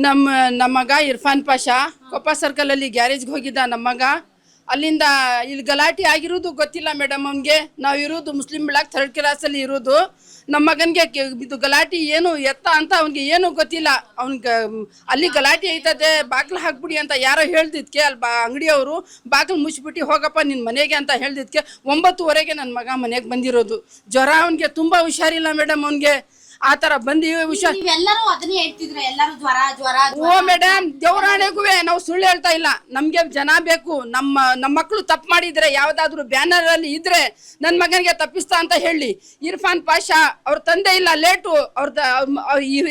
ನಮ್ಮ ಮಗ ಇರ್ಫಾನ್ ಪಾಷಾ ಕೊಪ್ಪ ಸರ್ಕಲಲ್ಲಿ ಗ್ಯಾರೇಜ್ಗೆ ಹೋಗಿದ್ದ ನಮ್ಮ ಮಗ. ಅಲ್ಲಿಂದ ಇಲ್ಲಿ ಗಲಾಟೆ ಆಗಿರೋದು ಗೊತ್ತಿಲ್ಲ ಮೇಡಮ್. ಅವನಿಗೆ ನಾವು ಇರೋದು ಮುಸ್ಲಿಂ ಬ್ಲಾಕ್ 3rd ಕ್ಲಾಸಲ್ಲಿ ಇರೋದು. ನಮ್ಮ ಮಗನಿಗೆ ಇದು ಗಲಾಟೆ ಏನು ಎತ್ತ ಅಂತ ಅವ್ನಿಗೆ ಏನು ಗೊತ್ತಿಲ್ಲ. ಅವ್ನಿಗೆ ಅಲ್ಲಿ ಗಲಾಟೆ ಐತದೆ ಬಾಗಿಲು ಹಾಕ್ಬಿಡಿ ಅಂತ ಯಾರೋ ಹೇಳ್ದಿದ್ಕೆ ಅಲ್ಲಿ ಅಂಗಡಿಯವರು ಬಾಗಿಲು ಮುಚ್ಚಿಬಿಟ್ಟು ಹೋಗಪ್ಪ ನಿನ್ನ ಮನೆಗೆ ಅಂತ ಹೇಳ್ದಿದ್ಕೆ 9:30ಗೆ ನನ್ನ ಮಗ ಮನೆಗೆ ಬಂದಿರೋದು. ಜ್ವರ ಅವನಿಗೆ ತುಂಬ ಹುಷಾರಿಲ್ಲ ಮೇಡಮ್. ಅವನಿಗೆ ಆ ತರ ಬಂದಿ ಹುಷಾರ್. ಓ ಮೇಡಮ್, ದೇವರಾಣೆಗೂ ನಾವು ಸುಳ್ಳು ಹೇಳ್ತಾ ಇಲ್ಲ. ನಮ್ಗೆ ಜನ ಬೇಕು. ನಮ್ಮ ಮಕ್ಕಳು ತಪ್ಪು ಮಾಡಿದ್ರೆ ಯಾವ್ದಾದ್ರು ಬ್ಯಾನರ್ ಅಲ್ಲಿ ಇದ್ರೆ ನನ್ನ ಮಗನಿಗೆ ತಪ್ಪಿಸ್ತಾ ಅಂತ ಹೇಳಿ. ಇರ್ಫಾನ್ ಪಾಷಾ ಅವ್ರ ತಂದೆ ಇಲ್ಲ, ಲೇಟು.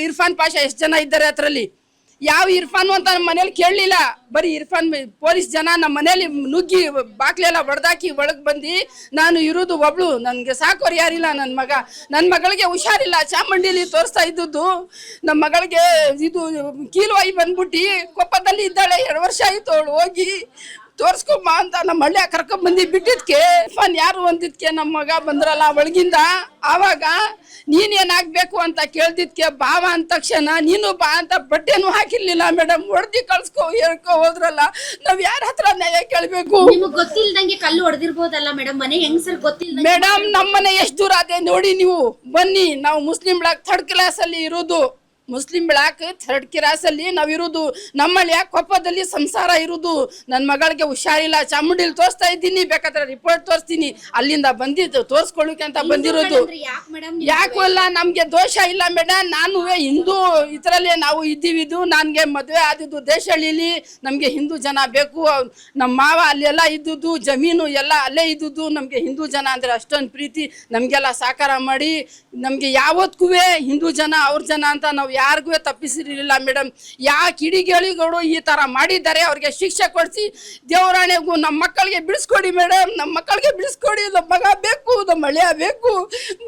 ಇರ್ಫಾನ್ ಪಾಷಾ ಎಷ್ಟು ಜನ ಇದ್ದಾರೆ ಅದ್ರಲ್ಲಿ? ಯಾವ ಇರ್ಫಾನ್ ಅಂತ ನಮ್ಮ ಮನೇಲಿ ಕೇಳಲಿಲ್ಲ. ಬರೀ ಇರ್ಫಾನ್ ಪೊಲೀಸ್ ಜನ ನಮ್ಮ ಮನೇಲಿ ನುಗ್ಗಿ ಬಾಕ್ಲೆಲ್ಲ ಹೊಡೆದಾಕಿ ಒಳಗೆ ಬಂದು ನಾನು ಇರೋದು ಒಬ್ಳು, ನನಗೆ ಸಾಕೋರು ಯಾರಿಲ್ಲ. ನನ್ನ ಮಗಳಿಗೆ ಹುಷಾರಿಲ್ಲ, ಚಾಮುಂಡಿಲಿ ತೋರಿಸ್ತಾ ಇದ್ದದ್ದು. ನಮ್ಮ ಮಗಳಿಗೆ ಇದು ಕೀಲುವಾಯಿ ಬಂದ್ಬಿಟ್ಟು ಕೊಪ್ಪದಲ್ಲಿ ಇದ್ದಾಳೆ. 2 ವರ್ಷ ಆಯಿತು ಅವಳು ಹೋಗಿ ತೋರ್ಸ್ಕೊಂಬ ಅಂತ ನಮ್ಮ ಹಳ್ಳಿಯ ಕರ್ಕೊಂಡ್ ಬಿಟ್ಟಿದ್ಕೆ ಫನ್ ಯಾರು ಅಂದಿದ್ಕೆ ನಮ್ಮ ಮಗ ಬಂದ್ರಲ್ಲ ಒಳಗಿಂದ. ಆವಾಗ ನೀನೇನಾಗ್ಬೇಕು ಅಂತ ಕೇಳ್ದಿದ್ಕೆ ಬಾವ ಅಂದ ತಕ್ಷಣ ನೀನು ಬಾ ಅಂತ ಬಟ್ಟೆನೂ ಹಾಕಿರ್ಲಿಲ್ಲ ಮೇಡಮ್. ಹೊಡೆದಿ ಕಳ್ಸ್ಕೊ ಹೇಳ್ಕೊ ಹೋದ್ರಲ್ಲ. ನಾವ್ ಯಾರ ಹತ್ರ ನ್ಯಾಯ ಕೇಳ್ಬೇಕು? ಗೊತ್ತಿಲ್ದಂಗೆ ಕಲ್ಲು ಹೊಡೆದಿರ್ಬೋದಲ್ಲ ಮೇಡಮ್. ಮನೆ ಹೆಂಗ್ಸರ್ ಗೊತ್ತಿಲ್ಲ ಮೇಡಮ್. ನಮ್ಮನೆ ಎಷ್ಟು ದೂರ ಅದೇ ನೋಡಿ ನೀವು ಬನ್ನಿ. ನಾವು ಮುಸ್ಲಿಂ ಬ್ಲಾಕ್ 3rd ಕ್ಲಾಸಲ್ಲಿ ಇರೋದು. ಮುಸ್ಲಿಂ ಬ್ಲಾಕ್ 3rd ಕ್ಲಾಸಲ್ಲಿ ನಾವಿರೋದು. ನಮ್ಮಳ್ಳಿಯ ಕೊಪ್ಪದಲ್ಲಿ ಸಂಸಾರ ಇರೋದು. ನನ್ನ ಮಗಳಿಗೆ ಹುಷಾರಿಲ್ಲ, ಚಾಮುಂಡಿಲಿ ತೋರಿಸ್ತಾ ಇದ್ದೀನಿ. ಬೇಕಾದ್ರೆ ರಿಪೋರ್ಟ್ ತೋರಿಸ್ತೀನಿ. ಅಲ್ಲಿಂದ ಬಂದಿದ್ದು ತೋರಿಸ್ಕೊಳ್ಳಿಕ್ಕೆ ಅಂತ ಬಂದಿರೋದು. ಯಾಕಲ್ಲ ನಮ್ಗೆ ದೋಷ ಇಲ್ಲ ಮೇಡಮ್. ನಾನು ಹಿಂದೂ ಇದರಲ್ಲೇ ನಾವು ಇದ್ದೀವಿದು. ನನಗೆ ಮದುವೆ ಆದಿದ್ದು ದೇಶಹಳ್ಳಿಲಿ. ನಮಗೆ ಹಿಂದೂ ಜನ ಬೇಕು. ನಮ್ಮ ಮಾವ ಅಲ್ಲೆಲ್ಲ ಇದ್ದುದು, ಜಮೀನು ಎಲ್ಲ ಅಲ್ಲೇ ಇದ್ದುದು. ನಮಗೆ ಹಿಂದೂ ಜನ ಅಂದರೆ ಅಷ್ಟೊಂದು ಪ್ರೀತಿ. ನಮಗೆಲ್ಲ ಸಾಕಾರ ಮಾಡಿ ನಮಗೆ ಯಾವತ್ತಿಗೂ ಹಿಂದೂ ಜನ ಅವ್ರ ಜನ ಅಂತ ನಾವು ಯಾರಿಗೂ ತಪ್ಪಿಸಿರಲಿಲ್ಲ ಮೇಡಮ್. ಕಿಡಿಗೇಳಿಗಳು ಈ ತರ ಮಾಡಿದ್ದಾರೆ, ಅವ್ರಿಗೆ ಶಿಕ್ಷೆ ಕೊಡಿಸಿ ದೇವರಾಣೆಗೂ ನಮ್ಮ ಮಕ್ಕಳಿಗೆ ಬಿಡಿಸ್ಕೊಡಿ ಮೇಡಮ್. ನಮ್ಮ ಮಕ್ಕಳಿಗೆ ಬಿಡಿಸ್ಕೊಡಿ. ನಮ್ಮ ಮಗ ಬೇಕು, ನಮ್ಮ ಹಳೆಯ ಬೇಕು.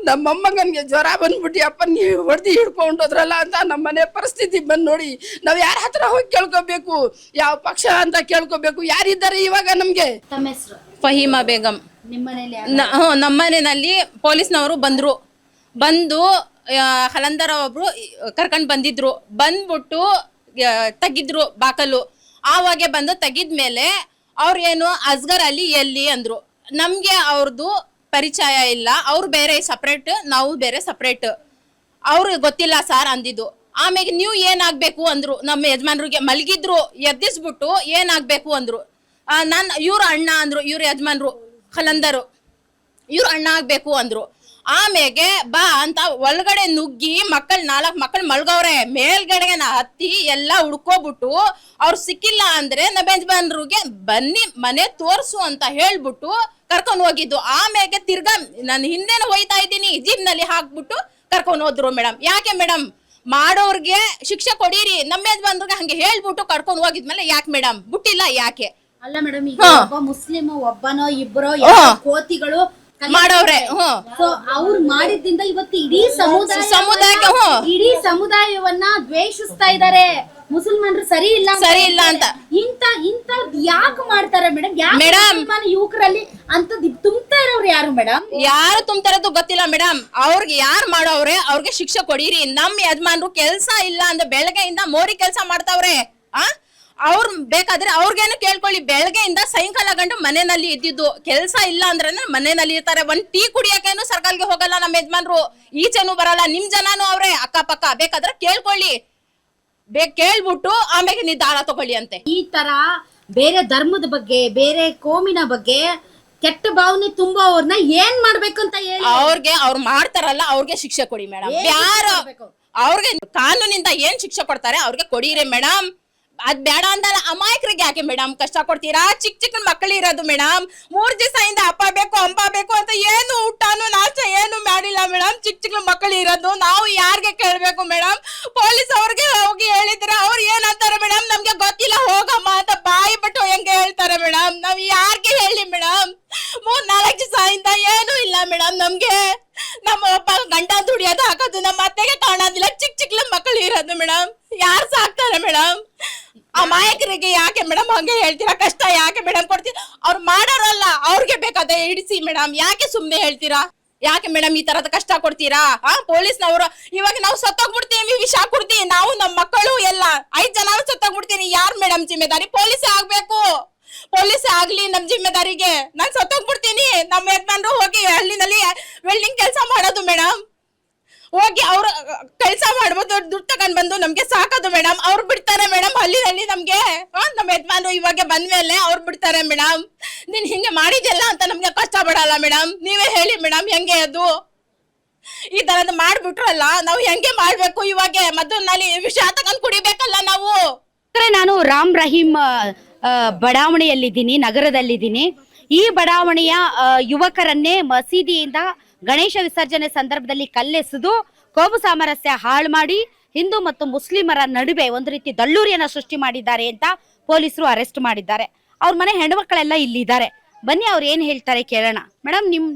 ನಮ್ಮ ಮೊಮ್ಮಗನಿಗೆ ಜ್ವರ ಬಂದ್ಬಿಟ್ಟು ಅಪ್ಪ ನೀವು ಹೊಡೆದು ಹಿಡ್ಕೊಂಡೋದ್ರಲ್ಲ ಅಂತ ನಮ್ಮ ಮನೆ ಪರಿಸ್ಥಿತಿ ಬಂದು ನೋಡಿ ನಾವು ಯಾರ ಹತ್ರ ಹೋಗಿ ಕೇಳ್ಕೋಬೇಕು? ಯಾವ ಪಕ್ಷ ಅಂತ ಕೇಳ್ಕೋಬೇಕು? ಯಾರಿದ್ದಾರೆ ಇವಾಗ ನಮ್ಗೆ? ತಮ್ಮ ಹೆಸರು? ಫಹೀಮಾ ಬೇಗಂ. ನಮ್ಮ ಮನೆಯಲ್ಲಿ ಪೊಲೀಸ್ನವರು ಬಂದು ಹಲಂದರ ಒಬ್ರು ಕರ್ಕೊಂಡು ಬಂದಿದ್ರು. ಬಂದ್ಬಿಟ್ಟು ತೆಗಿದ್ರು ಬಾಕಲು. ಆವಾಗೆ ಬಂದು ತೆಗಿದ್ಮೇಲೆ ಅವ್ರು ಏನು ಅಸ್ಗರ್ ಅಲಿ ಎಲ್ಲಿ ಅಂದ್ರು. ನಮ್ಗೆ ಅವ್ರದ್ದು ಪರಿಚಯ ಇಲ್ಲ. ಅವ್ರು ಬೇರೆ ಸಪ್ರೇಟ್, ನಾವು ಬೇರೆ ಸಪ್ರೇಟ್. ಅವ್ರಿಗೆ ಗೊತ್ತಿಲ್ಲ ಸಾರ್ ಅಂದಿದ್ದು. ಆಮೇಲೆ ನೀವು ಏನಾಗ್ಬೇಕು ಅಂದ್ರು. ನಮ್ಮ ಯಜಮಾನ್ರಿಗೆ ಮಲಗಿದ್ರು, ಎದ್ದಿಸ್ಬಿಟ್ಟು ಏನಾಗ್ಬೇಕು ಅಂದ್ರು. ಇವ್ರ ಅಣ್ಣ ಅಂದ್ರು. ಇವ್ರ ಯಜಮಾನ್ರು ಹಲಂದರು, ಇವ್ರು ಅಣ್ಣ ಆಗ್ಬೇಕು ಅಂದ್ರು. ಆಮೇಲೆ ಬಾ ಅಂತ ಒಳಗಡೆ ನುಗ್ಗಿ 4 ಮಕ್ಕಳು ಮಲ್ಗವ್ರೆ. ಮೇಲ್ಗಡೆಗೆ ಹತ್ತಿ ಎಲ್ಲ ಹುಡ್ಕೋಬಿಟ್ಟು ಅವ್ರು ಸಿಕ್ಕಿಲ್ಲ ಅಂದ್ರೆ ನಮ್ಮ ಯಜಮಾನ್ರಿಗೆ ಬನ್ನಿ ಮನೆ ತೋರ್ಸು ಅಂತ ಹೇಳ್ಬಿಟ್ಟು ಕರ್ಕೊಂಡು ಹೋಗಿದ್ದು. ಆಮೇಲೆ ತಿರ್ಗಾ ನಾನು ಹಿಂದೆನೂ ಹೋಯ್ತಾ ಇದ್ದೀನಿ, ಜೀಬ್ನಲ್ಲಿ ಹಾಕ್ಬಿಟ್ಟು ಕರ್ಕೊಂಡು ಹೋದ್ರು ಮೇಡಮ್. ಯಾಕೆ ಮೇಡಮ್? ಮಾಡೋರ್ಗೆ ಶಿಕ್ಷೆ ಕೊಡಿರಿ. ನಮ್ಮ ಯಜಮಾನ್ರಿಗೆ ಹಂಗೆ ಹೇಳ್ಬಿಟ್ಟು ಕರ್ಕೊಂಡು ಹೋಗಿದ್ಮೇಲೆ ಯಾಕೆ ಮೇಡಮ್ ಬಿಟ್ಟಿಲ್ಲ? ಯಾಕೆ ಅಲ್ಲ ಮೇಡಮ್, ಈಗ ಒಬ್ಬ ಮುಸ್ಲಿಂ ಒಬ್ಬನೋ ಇಬ್ಬರೋ ಕೋತಿಗಳು ಮಾಡವ್ರೆ. ಅವ್ರು ಮಾಡಿದ್ದಿಂದ ಇವತ್ತು ಇಡೀ ಸಮುದಾಯವನ್ನ ದ್ವೇಷಿಸ್ತಾ ಇದ್ದಾರೆ. ಮುಸಲ್ಮಾನರು ಸರಿ ಇಲ್ಲ ಅಂತ ಇಂತ ಯಾಕೆ ಮಾಡ್ತಾರೆ ಮೇಡಮ್? ಯುವಕರಲ್ಲಿ ಅಂತದ್ ತುಂಬ್ತಾ ಇರೋರು ಯಾರು ಮೇಡಮ್? ಯಾರು ತುಂಬ್ತಾ ಇರೋದು ಗೊತ್ತಿಲ್ಲ ಮೇಡಮ್. ಅವ್ರಿಗೆ ಯಾರು ಮಾಡವ್ರೆ ಅವ್ರಿಗೆ ಶಿಕ್ಷೆ ಕೊಡಿರಿ. ನಮ್ ಯಜಮಾನ್ರು ಕೆಲ್ಸ ಇಲ್ಲ ಅಂದ್ರೆ ಬೆಳಗ್ಗೆಯಿಂದ ಮೋರಿ ಕೆಲ್ಸ ಮಾಡ್ತಾವ್ರೆ. ಅವ್ರು ಬೇಕಾದ್ರೆ ಅವ್ರಿಗೇನು ಕೇಳ್ಕೊಳ್ಳಿ. ಬೆಳಗ್ಗೆಯಿಂದ ಸಾಯಂಕಾಲ ಗಂಟು ಮನೆಯಲ್ಲಿ ಇದ್ದಿದ್ದು. ಕೆಲ್ಸ ಇಲ್ಲ ಅಂದ್ರೆ ಮನೆಯಲ್ಲಿ ಇರ್ತಾರೆ. ಒಂದ್ ಟೀ ಕುಡಿಯಕೇನು ಸರ್ಕಲ್ಗೆ ಹೋಗಲ್ಲ ನಮ್ಮ ಯಜಮಾನ್ರು. ಈಚೆನೂ ಬರಲ್ಲ. ನಿಮ್ ಜನನು ಅವ್ರೆ ಅಕ್ಕಪಕ್ಕ. ಬೇಕಾದ್ರೆ ಕೇಳ್ಕೊಳ್ಳಿ. ಕೇಳ್ಬಿಟ್ಟು ಆಮೇಲೆ ನಿರ್ಧಾರ ತಗೊಳ್ಳಿ ಅಂತೆ. ಈ ತರ ಬೇರೆ ಧರ್ಮದ ಬಗ್ಗೆ, ಬೇರೆ ಕೋಮಿನ ಬಗ್ಗೆ ಕೆಟ್ಟ ಭಾವನೆ ತುಂಬವ್ರನ್ನ ಏನ್ ಮಾಡ್ಬೇಕು ಅಂತ ಹೇಳಿ ಅವ್ರು ಮಾಡ್ತಾರಲ್ಲ ಅವ್ರಿಗೆ ಶಿಕ್ಷೆ ಕೊಡಿ ಮೇಡಮ್. ಯಾರು ಅವ್ರಿಗೆ ಕಾನೂನಿಂದ ಏನ್ ಶಿಕ್ಷೆ ಕೊಡ್ತಾರೆ ಅವ್ರಿಗೆ ಕೊಡಿರಿ ಮೇಡಮ್. ಅದ್ ಬೇಡ ಅಂದಲ್ಲ ಅಮಾಯಕರಿಗೆ ಯಾಕೆ ಮೇಡಮ್ ಕಷ್ಟ ಕೊಡ್ತೀರಾ? ಚಿಕ್ಕ ಮಕ್ಕಳು ಇರೋದು ಮೇಡಮ್. 3 ದಿವಸದಿಂದ ಅಪ್ಪ ಬೇಕು ಅಂಬ ಬೇಕು ಅಂತ ಏನು ಊಟನು ನಾಷ್ಟ ಏನು ಮಾಡಿಲ್ಲ ಮೇಡಮ್. ಚಿಕ್ಕ ಮಕ್ಕಳು ಇರೋದು. ನಾವು ಯಾರಿಗೆ ಕೇಳ್ಬೇಕು ಮೇಡಮ್? ಪೊಲೀಸ್ ಅವ್ರಿಗೆ ಹೋಗಿ ಹೇಳಿದ್ರೆ ಅವ್ರು ಏನಂತಾರೆ ಮೇಡಮ್? ನಮ್ಗೆ ಗೊತ್ತಿಲ್ಲ ಹೋಗಮ್ಮ ಅಂತ ಬಾಯಿ ಬಿಟ್ಟು ಹೆಂಗೆ ಹೇಳ್ತಾರೆ ಮೇಡಮ್? ನಾವ್ ಯಾರಿಗೆ ಹೇಳಿ ಮೇಡಮ್? 3-4 ದಿವಸದಿಂದ ಏನು ಇಲ್ಲ ಮೇಡಮ್ ನಮ್ಗೆ. ನಮ್ಮ ಅಪ್ಪ ಗಂಡ ದುಡಿಯೋದು ಹಾಕೋದು, ನಮ್ಮ ಅತ್ತೆಗೆ ಕಾಣೋದಿಲ್ಲ. ಚಿಕ್ಕ ಮಕ್ಕಳು ಇರೋದು ಮೇಡಮ್. ಯಾರು ಸಾಕ್ತಾರೆ ಮೇಡಮ್? ಅಮಾಯಕರಿಗೆ ಯಾಕೆ ಮೇಡಮ್ ಹಂಗೆ ಹೇಳ್ತೀರಾ? ಕಷ್ಟ ಯಾಕೆ ಮೇಡಮ್ ಕೊಡ್ತೀರಾ? ಅವ್ರು ಮಾಡೋರಲ್ಲ, ಅವ್ರಿಗೆ ಬೇಕಾದ್ರೆ ಇಡಿಸಿ ಮೇಡಮ್. ಯಾಕೆ ಸುಮ್ನೆ ಹೇಳ್ತೀರಾ? ಯಾಕೆ ಮೇಡಮ್ ಈ ತರದ ಕಷ್ಟ ಕೊಡ್ತೀರಾ? ಪೊಲೀಸ್ನವರು ಇವಾಗ ನಾವು ಸತ್ತೋಗ್ಬಿಡ್ತೀವಿ, ವಿಷ ಕೊಡ್ತೀವಿ ನಾವು, ನಮ್ಮ ಮಕ್ಕಳು ಎಲ್ಲ 5 ನಮ್ ಜಿಮ್ಮೆದಾರಿ ಪೊಲೀಸೇ ಆಗ್ಬೇಕು. ಪೊಲೀಸೇ ಆಗ್ಲಿ ನಮ್ ಜಿಮ್ಮೆದಾರಿಗೆ. ನಾನ್ ಸತ್ತೋಗ್ಬಿಡ್ತೀನಿ. ನಮ್ಮ ಯಜಮಾನ್ರು ಹೋಗಿ ಹಳ್ಳಿನಲ್ಲಿ ವೆಲ್ಡಿಂಗ್ ಕೆಲಸ ಮಾಡೋದು ಮೇಡಮ್. ಹೋಗಿ ಅವ್ರ ಕೆಲಸ ಮಾಡ್ಬೋದು, ದುಡ್ಡು ತಗೊಂಡ್ ಬಂದು ನಮ್ಗೆ ಸಾಕೋದು ಮೇಡಮ್. ಅವ್ರು ಬಿಡ್ತಾರೆ ಮೇಡಮ್ ಹಳ್ಳಿನಲ್ಲಿ ನಮ್ಗೆ. ನಮ್ಮ ಯಜಮಾನ್ರು ಇವಾಗ ಬಂದ್ಮೇಲೆ ಅವ್ರು ಬಿಡ್ತಾರೆ ಮೇಡಮ್. ನೀನ್ ಹಿಂಗೆ ಮಾಡಿದ್ಯಲ್ಲ ಅಂತ ನಮ್ಗೆ ಕಷ್ಟ ಪಡಲ್ಲ ಮೇಡಮ್. ನೀವೇ ಹೇಳಿ ಮೇಡಮ್ ಹೆಂಗೆ ಅದು ಈ ತರದ್ ಮಾಡ್ಬಿಟ್ರಲ್ಲ, ನಾವು ಹೆಂಗೆ ಮಾಡ್ಬೇಕು ಇವಾಗ? ಮದ್ದಲ್ಲಿ ವಿಷ ತಗೊಂಡ್ ಕುಡಿಬೇಕಲ್ಲ ನಾವು. ನಾನು ರಾಮ್ ರಹೀಂ ಬಡಾವಣೆಯಲ್ಲಿದ್ದೀನಿ, ನಗರದಲ್ಲಿದ್ದೀನಿ. ಈ ಬಡಾವಣೆಯ ಯುವಕರನ್ನೇ ಮಸೀದಿಯಿಂದ ಗಣೇಶ ವಿಸರ್ಜನೆ ಸಂದರ್ಭದಲ್ಲಿ ಕಲ್ಲೆಸೆದು ಕೋಮು ಸಾಮರಸ್ಯ ಹಾಳು ಮಾಡಿ ಹಿಂದೂ ಮತ್ತು ಮುಸ್ಲಿಮರ ನಡುವೆ ಒಂದು ರೀತಿ ದಳ್ಳೂರಿಯನ್ನ ಸೃಷ್ಟಿ ಮಾಡಿದ್ದಾರೆ ಅಂತ ಪೊಲೀಸರು ಅರೆಸ್ಟ್ ಮಾಡಿದ್ದಾರೆ. ಅವ್ರ ಮನೆ ಹೆಣ್ಮಕ್ಳೆಲ್ಲ ಇಲ್ಲಿದ್ದಾರೆ. ಬನ್ನಿ ಅವ್ರು ಏನ್ ಹೇಳ್ತಾರೆ ಕೇಳೋಣ. ಮೇಡಮ್ ನೀವ್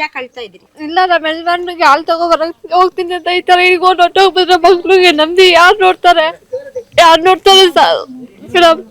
ಯಾಕೆ ಅಳ್ತಾ ಇದ್ದೀರಿ? ಇಲ್ಲ ನಮ್ಮ ಯಜಮಾನ್ರಿಗೆ ಹಾಲು ತಗೋಬರಕ್ ಹೋಗ್ತೀನಿ ಅಂತ ಈ ತರ ಹಿಡ್ಕೊಂಡು ಹೊಟ್ಟೋಗ್ಬಿಟ್ರೆ ಮಕ್ಳಿಗೆ ನಮ್ದಿ ಯಾರು ನೋಡ್ತಾರೆ ಮೇಡಮ್?